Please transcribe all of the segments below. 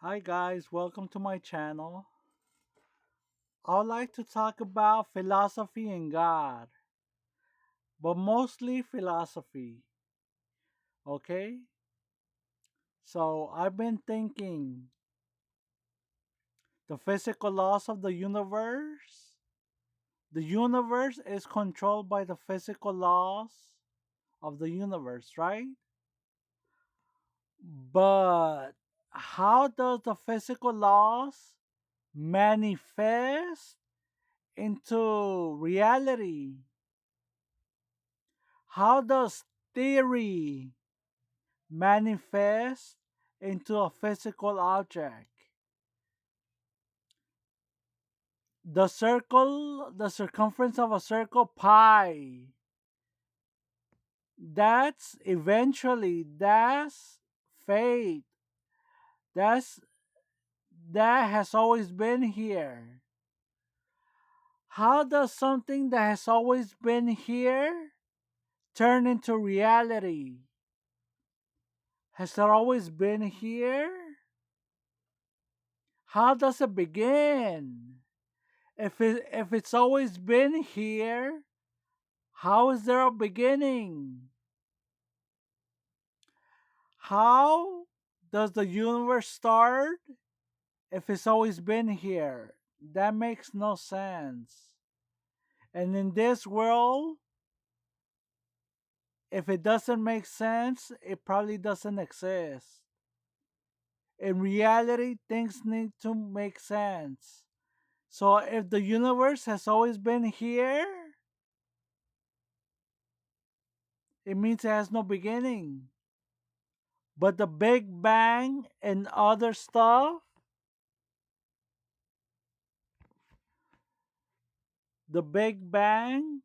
Hi guys, welcome to my channel. I would like to talk about philosophy and God, but mostly philosophy. Okay? So I've been thinking the physical laws of the universe. The universe is controlled by the physical laws of the universe, right? But how does the physical laws manifest into reality? How does theory manifest into a physical object? The circumference of a circle, pi, that's fate. That's that has always been here. How does something that has always been here turn into reality? Has it always been here? How does it begin? If it's always been here, how is there a beginning? How does the universe start if it's always been here? That makes no sense. And in this world, if it doesn't make sense, it probably doesn't exist. In reality, things need to make sense. So if the universe has always been here, it means it has no beginning. But the Big Bang and other stuff, the Big Bang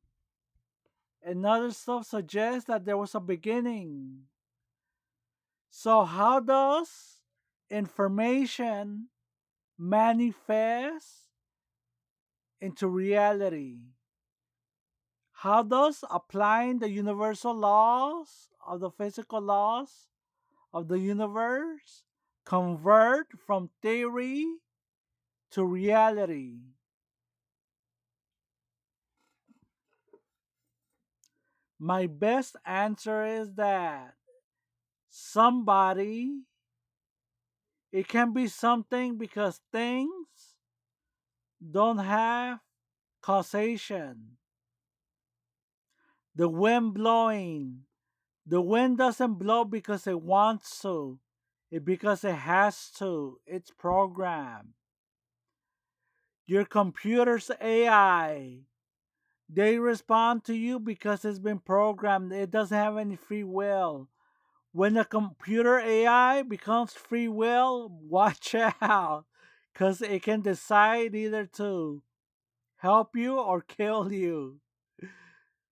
and other stuff suggests that there was a beginning. So, how does information manifest into reality? How does applying the universal laws of the physical laws of the universe convert from theory to reality? My best answer is that somebody, it can be something because things don't have causation. The wind blowing, the wind doesn't blow because it wants to, it because it has to. It's programmed. Your computer's AI, they respond to you because it's been programmed. It doesn't have any free will. When the computer AI becomes free will, watch out, because it can decide either to help you or kill you.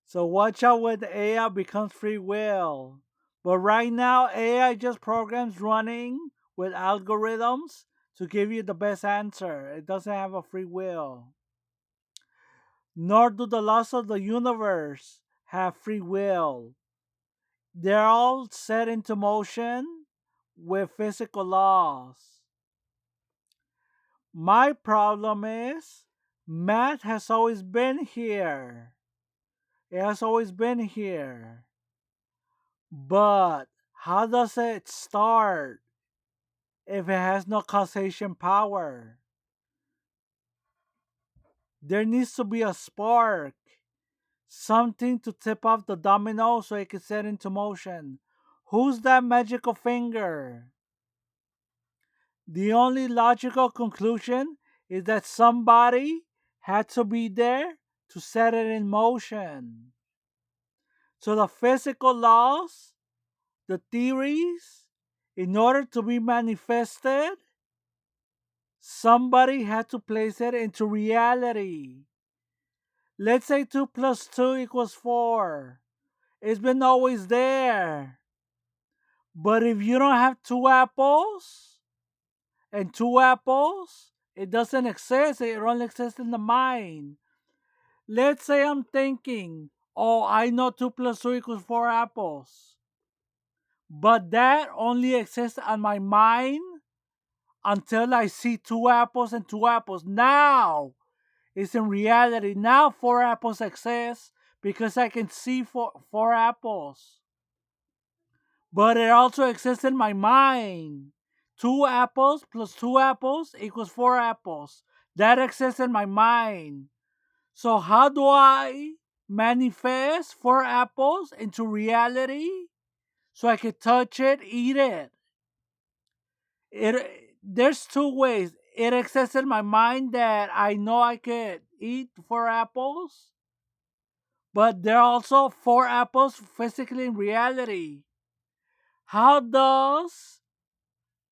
So watch out when the AI becomes free will. But right now, AI just programs running with algorithms to give you the best answer. It doesn't have a free will. Nor do the laws of the universe have free will. They're all set into motion with physical laws. My problem is math has always been here. It has always been here. But how does it start if it has no causation power? There needs to be a spark, something to tip off the domino so it can set into motion. Who's that magical finger? The only logical conclusion is that somebody had to be there to set it in motion. So the physical laws, the theories, in order to be manifested, somebody had to place it into reality. Let's say 2 plus 2 equals 4. It's been always there. But if you don't have two apples and two apples, it doesn't exist. It only exists in the mind. Let's say I'm thinking, oh, I know 2 plus 2 equals 4 apples. But that only exists on my mind until I see two apples and two apples. Now it's in reality. Now four apples exist because I can see four apples. But it also exists in my mind. Two apples plus two apples equals four apples. That exists in my mind. So how do I manifest four apples into reality so I can touch it, eat it? There's two ways. It exists in my mind that I know I could eat four apples, but there are also four apples physically in reality. How does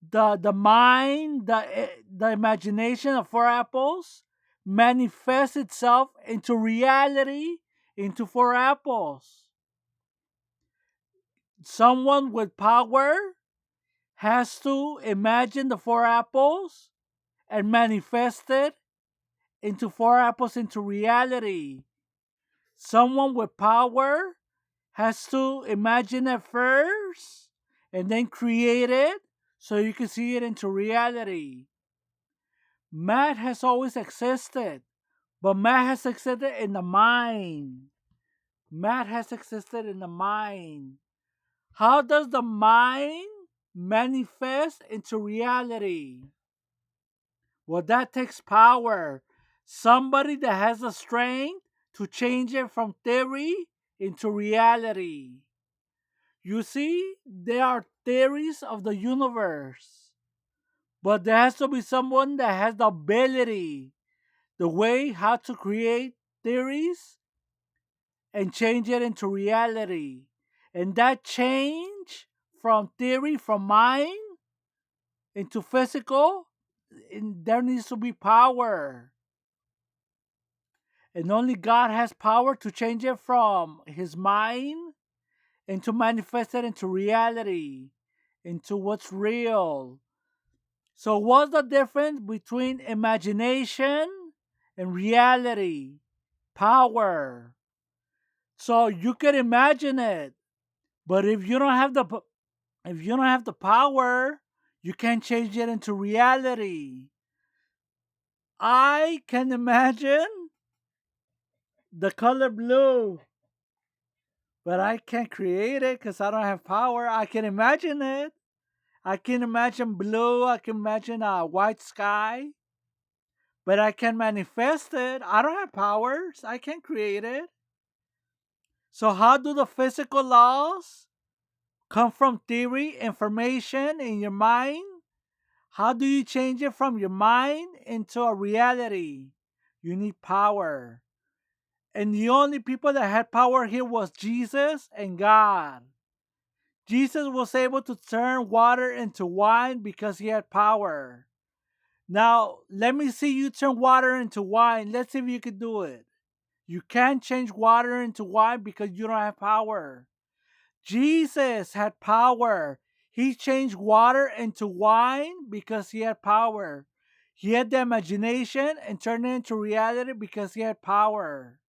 the mind, the imagination of four apples manifest itself into reality into four apples? Someone with power has to imagine the four apples and manifest it into four apples into reality. Someone with power has to imagine it first and then create it so you can see it into reality. Math has always existed, but math has existed in the mind. Math has existed in the mind. How does the mind manifest into reality? Well, that takes power. Somebody that has the strength to change it from theory into reality. You see, there are theories of the universe, but there has to be someone that has the ability, the way how to create theories and change it into reality. And that change from theory, from mind into physical, there needs to be power. And only God has power to change it from his mind and to manifest it into reality, into what's real. So, what's the difference between imagination and reality? Power. So you can imagine it, but if you don't have the power, you can't change it into reality. I can imagine the color blue, but I can't create it because I don't have power. I can imagine it. I can imagine blue. I can imagine a white sky, but I can manifest it. I don't have powers. I can't create it. So how do the physical laws come from theory, information in your mind? How do you change it from your mind into a reality? You need power. And the only people that had power here was Jesus and God. Jesus was able to turn water into wine because he had power. Now, let me see you turn water into wine. Let's see if you can do it. You can't change water into wine because you don't have power. Jesus had power. He changed water into wine because he had power. He had the imagination and turned it into reality because he had power.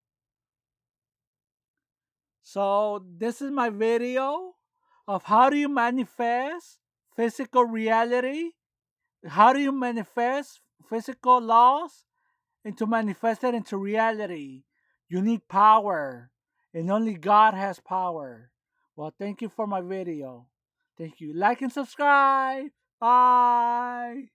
So, this is my video of how do you manifest physical reality? How do you manifest physical laws into manifest it into reality? You need power, and only God has power. Well, thank you for my video. Thank you. Like and subscribe. Bye.